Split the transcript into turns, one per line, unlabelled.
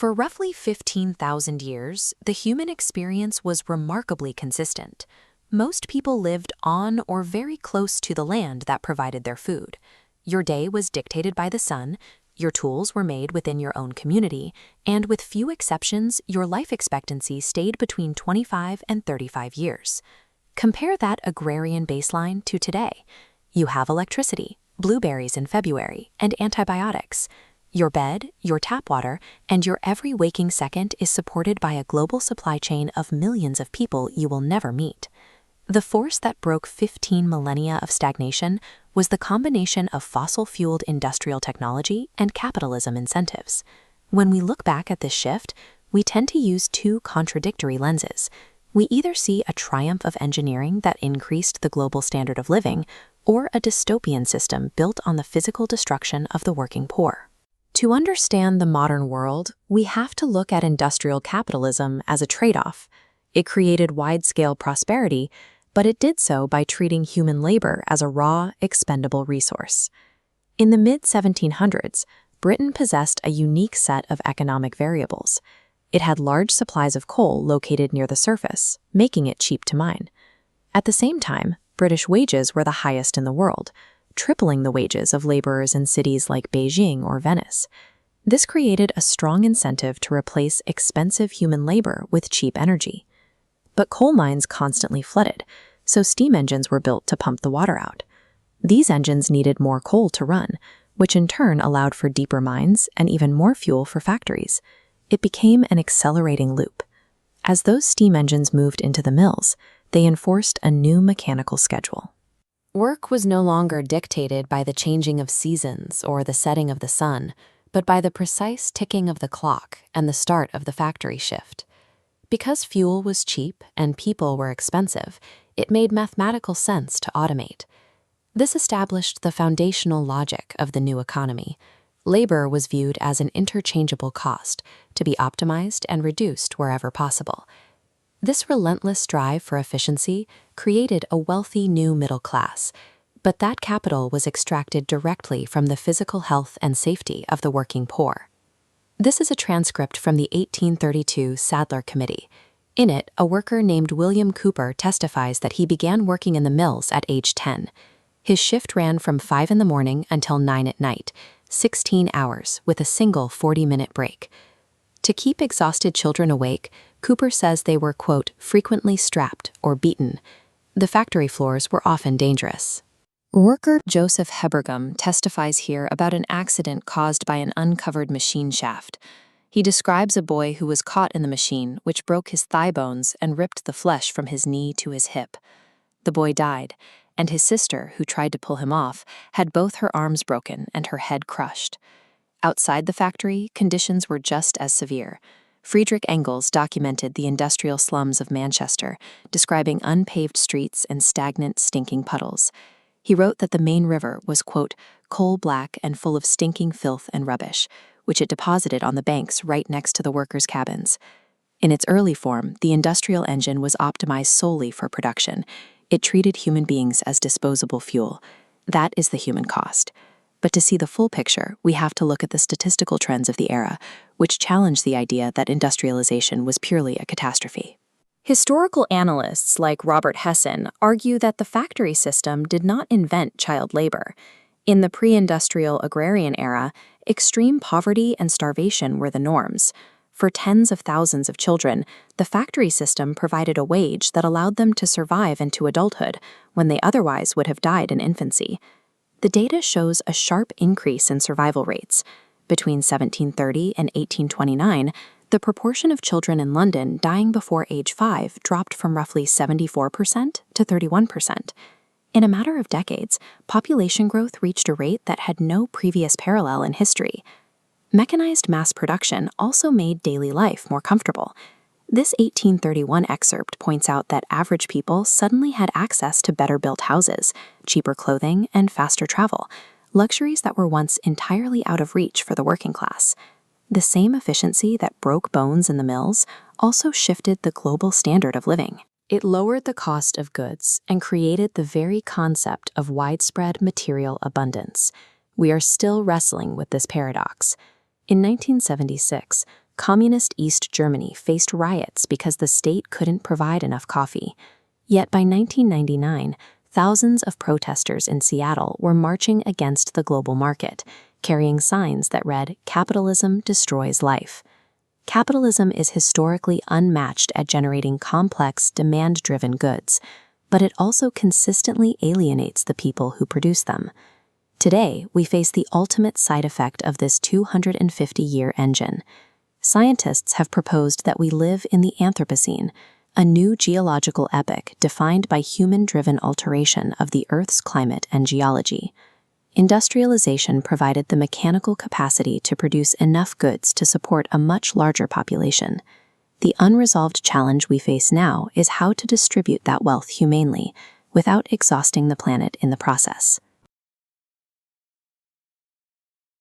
For roughly 15,000 years, the human experience was remarkably consistent. Most people lived on or very close to the land that provided their food. Your day was dictated by the sun, your tools were made within your own community, and with few exceptions, your life expectancy stayed between 25 and 35 years. Compare that agrarian baseline to today. You have electricity, blueberries in February, and antibiotics. Your bed, your tap water, and your every waking second is supported by a global supply chain of millions of people you will never meet. The force that broke 15 millennia of stagnation was the combination of fossil-fueled industrial technology and capitalism incentives. When we look back at this shift, we tend to use two contradictory lenses. We either see a triumph of engineering that increased the global standard of living, or a dystopian system built on the physical destruction of the working poor. To understand the modern world, we have to look at industrial capitalism as a trade-off. It created wide-scale prosperity, but it did so by treating human labor as a raw, expendable resource. In the mid-1700s, Britain possessed a unique set of economic variables. It had large supplies of coal located near the surface, making it cheap to mine. At the same time, British wages were the highest in the world, tripling the wages of laborers in cities like Beijing or Venice. This created a strong incentive to replace expensive human labor with cheap energy. But coal mines constantly flooded, so steam engines were built to pump the water out. These engines needed more coal to run, which in turn allowed for deeper mines and even more fuel for factories. It became an accelerating loop. As those steam engines moved into the mills, they enforced a new mechanical schedule. Work was no longer dictated by the changing of seasons or the setting of the sun, but by the precise ticking of the clock and the start of the factory shift. Because fuel was cheap and people were expensive, it made mathematical sense to automate. This established the foundational logic of the new economy. Labor was viewed as an interchangeable cost, to be optimized and reduced wherever possible. This relentless drive for efficiency created a wealthy new middle class, but that capital was extracted directly from the physical health and safety of the working poor. This is a transcript from the 1832 Sadler Committee. In it, a worker named William Cooper testifies that he began working in the mills at age 10. His shift ran from 5 in the morning until 9 at night, 16 hours with a single 40-minute break. To keep exhausted children awake, Cooper says they were, quote, frequently strapped or beaten. The factory floors were often dangerous. Worker Joseph Hebergum testifies here about an accident caused by an uncovered machine shaft. He describes a boy who was caught in the machine, which broke his thigh bones and ripped the flesh from his knee to his hip. The boy died, and his sister, who tried to pull him off, had both her arms broken and her head crushed. Outside the factory, conditions were just as severe. Friedrich Engels documented the industrial slums of Manchester, describing unpaved streets and stagnant, stinking puddles. He wrote that the main river was, quote, coal-black and full of stinking filth and rubbish, which it deposited on the banks right next to the workers' cabins. In its early form, the industrial engine was optimized solely for production. It treated human beings as disposable fuel. That is the human cost. But to see the full picture, we have to look at the statistical trends of the era, which challenge the idea that industrialization was purely a catastrophe. Historical analysts like Robert Hessen argue that the factory system did not invent child labor. In the pre-industrial agrarian era, extreme poverty and starvation were the norms. For tens of thousands of children, the factory system provided a wage that allowed them to survive into adulthood when they otherwise would have died in infancy. The data shows a sharp increase in survival rates. Between 1730 and 1829, the proportion of children in London dying before age 5 dropped from roughly 74% to 31%. In a matter of decades, population growth reached a rate that had no previous parallel in history. Mechanized mass production also made daily life more comfortable. This 1831 excerpt points out that average people suddenly had access to better-built houses, cheaper clothing, and faster travel, luxuries that were once entirely out of reach for the working class. The same efficiency that broke bones in the mills also shifted the global standard of living. It lowered the cost of goods and created the very concept of widespread material abundance. We are still wrestling with this paradox. In 1976, communist East Germany faced riots because the state couldn't provide enough coffee. Yet by 1999, thousands of protesters in Seattle were marching against the global market, carrying signs that read, "Capitalism destroys life." Capitalism is historically unmatched at generating complex, demand-driven goods, but it also consistently alienates the people who produce them. Today, we face the ultimate side effect of this 250-year engine. Scientists have proposed that we live in the Anthropocene, a new geological epoch defined by human-driven alteration of the Earth's climate and geology. Industrialization provided the mechanical capacity to produce enough goods to support a much larger population. The unresolved challenge we face now is how to distribute that wealth humanely, without exhausting the planet in the process.